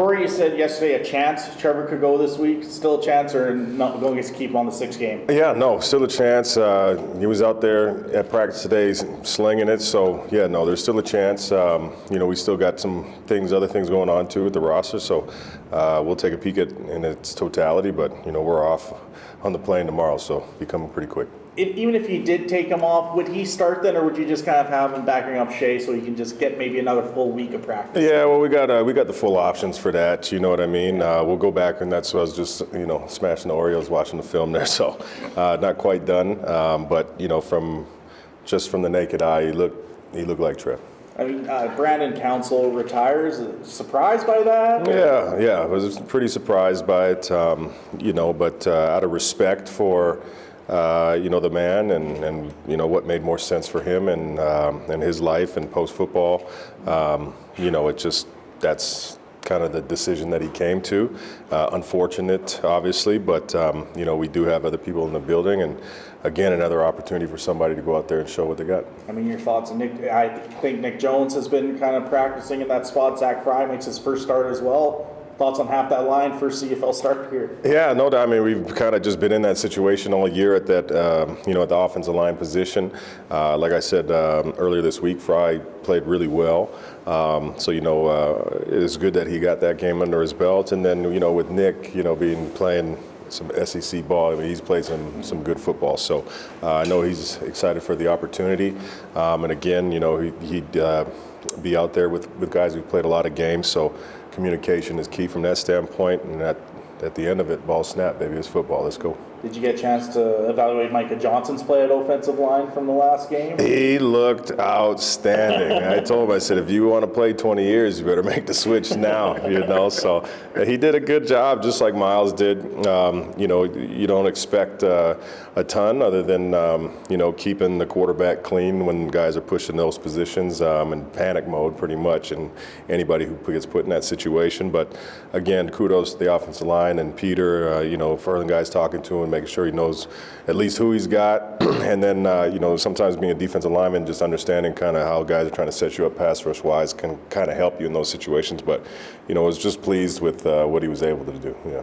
Corey, you said yesterday a chance Trevor could go this week. Still a chance, or not going to keep on the 6th game? Yeah, no, still a chance. He was out there at practice today slinging it. So, yeah, no, there's still a chance. We still got some other things going on, too, with the roster. So we'll take a peek at in its totality. But, we're off on the plane tomorrow, so be coming pretty quick. Even if you did take him off, would he start then, or would you just kind of have him backing up Shea so he can just get maybe another full week of practice? Yeah, well, we got the full options for that. You know what I mean? We'll go back, and that's what I was just smashing the Oreos watching the film there. So not quite done, but from the naked eye, he looked like Trev. I mean, Brandon Council retires. Surprised by that? Yeah, I was pretty surprised by it. But out of respect for. The man and what made more sense for him and his life and post-football, that's kind of the decision that he came to. Unfortunate, obviously, but, we do have other people in the building, and again, another opportunity for somebody to go out there and show what they got. I mean, your thoughts on Nick? I think Nick Jones has been kind of practicing in that spot. Zach Fry makes his first start as well. Thoughts on half that line, first CFL start here? Yeah, no doubt. I mean, we've kind of just been in that situation all year at that, at the offensive line position. Like I said earlier this week, Fry played really well. It's good that he got that game under his belt. And then, with Nick, playing some SEC ball, I mean, he's played some good football. So I know he's excited for the opportunity. And again, he'd be out there with guys who've played a lot of games. So communication is key from that standpoint, and at the end of it, ball snap, baby, it's football. Let's go. Did you get a chance to evaluate Micah Johnson's play at offensive line from the last game? He looked outstanding. I told him, I said, if you want to play 20 years, you better make the switch now, So he did a good job, just like Miles did. You don't expect a ton other than, keeping the quarterback clean when guys are pushing those positions in panic mode pretty much, and anybody who gets put in that situation. But, again, kudos to the offensive line and Peter, for the guys talking to him, making sure he knows at least who he's got. And then, sometimes being a defensive lineman, just understanding kind of how guys are trying to set you up pass rush wise can kind of help you in those situations. But, I was just pleased with what he was able to do. Yeah.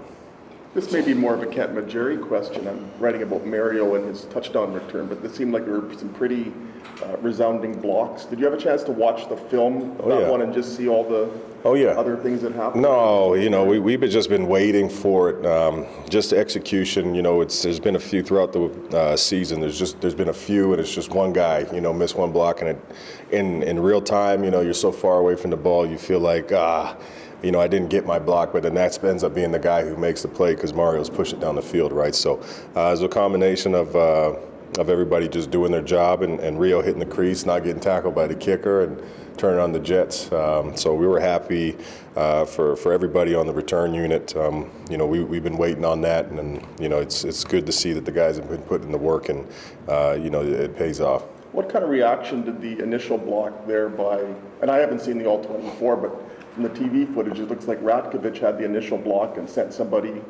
This may be more of a Kent Majeri question. I'm writing about Mario and his touchdown return, but it seemed like there were some pretty resounding blocks. Did you have a chance to watch the film one and just see all the other things that happened? No, we've just been waiting for it. Just execution. There's been a few throughout the season. There's been a few, and it's just one guy, miss one block, and in real time, you're so far away from the ball, you feel like I didn't get my block, but then that ends up being the guy who makes the play because Mario's pushing it down the field, right? So it's a combination of everybody just doing their job and Rio hitting the crease, not getting tackled by the kicker, and turning on the Jets. So we were happy for everybody on the return unit. We've been waiting on that, and it's good to see that the guys have been putting the work, and it pays off. What kind of reaction did the initial block there by, and I haven't seen the all-24, but from the TV footage, it looks like Ratkovich had the initial block and sent somebody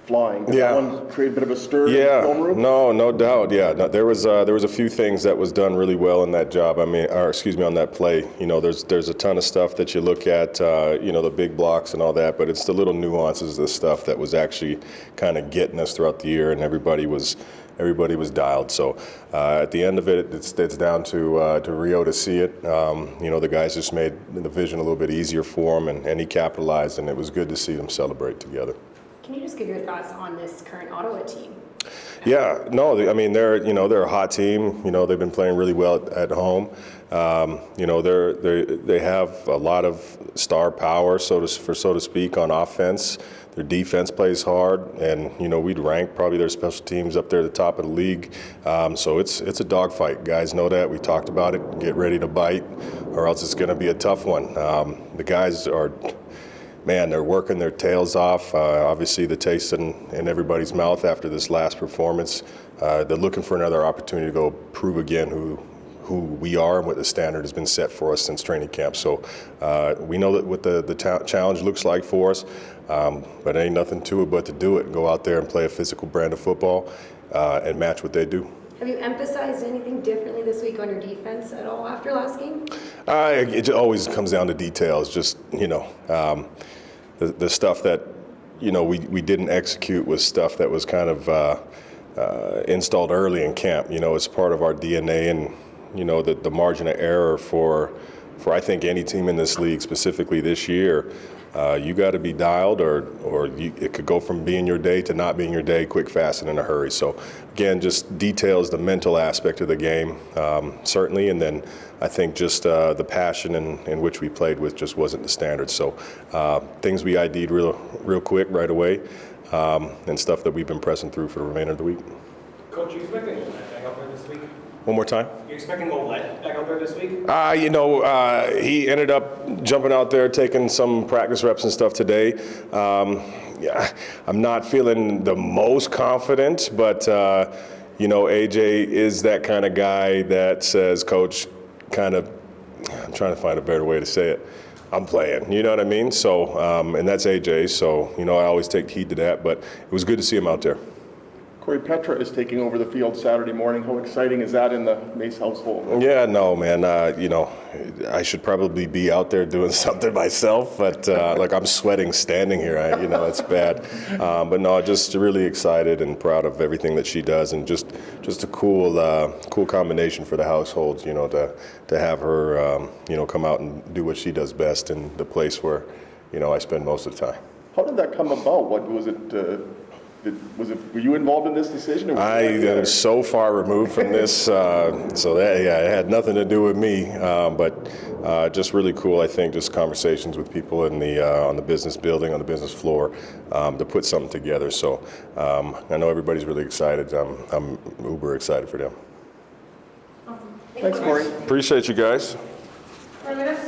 flying. Did that one create a bit of a stir in the film room? No doubt. Yeah, there was a few things that was done really well in that job. On that play. There's a ton of stuff that you look at, the big blocks and all that, but it's the little nuances of the stuff that was actually kind of getting us throughout the year, and everybody was dialed. So at the end of it, it's down to Rio to see it. The guys just made the vision a little bit easier for him, and he capitalized, and it was good to see them celebrate together. Can you just give your thoughts on this current Ottawa team? Yeah, no, I mean they're a hot team. They've been playing really well at home. They have a lot of star power, so to speak, on offense. Their defense plays hard, and we'd rank probably their special teams up there at the top of the league. So it's a dogfight. Guys know that. We talked about it. Get ready to bite, or else it's going to be a tough one. The guys are. Man, they're working their tails off. Obviously, the taste in everybody's mouth after this last performance. They're looking for another opportunity to go prove again who we are and what the standard has been set for us since training camp. So we know that what the challenge looks like for us, but ain't nothing to it but to do it and go out there and play a physical brand of football and match what they do. Have you emphasized anything differently this week on your defense at all after last game? It always comes down to details. Just the stuff that we didn't execute was stuff that was kind of installed early in camp. It's part of our DNA, and the margin of error for I think any team in this league, specifically this year, you got to be dialed, or it could go from being your day to not being your day quick, fast, and in a hurry. So again, just details the mental aspect of the game, certainly, and then I think just the passion in which we played with just wasn't the standard. So things we ID'd real quick right away, and stuff that we've been pressing through for the remainder of the week. Coach, you expecting Olet back out there this week? One more time. You expecting Olet back out there this week? He ended up jumping out there, taking some practice reps and stuff today. Yeah, I'm not feeling the most confident, but AJ is that kind of guy that says, Coach, I'm trying to find a better way to say it, I'm playing, you know what I mean? So, and that's AJ, so, I always take heed to that, but it was good to see him out there. Corey, Petra is taking over the field Saturday morning. How exciting is that in the Mace household? Yeah, no, man. I should probably be out there doing something myself, but I'm sweating standing here. It's bad. But no, just really excited and proud of everything that she does, and just a cool combination for the household. To have her, come out and do what she does best in the place where, I spend most of the time. How did that come about? What was it? Were you involved in this decision? Or I am so far removed from this, so that it had nothing to do with me. But just really cool, I think, just conversations with people in on the business building, on the business floor, to put something together. So I know everybody's really excited. I'm uber excited for them. Thanks, Corey. Appreciate you guys. Our next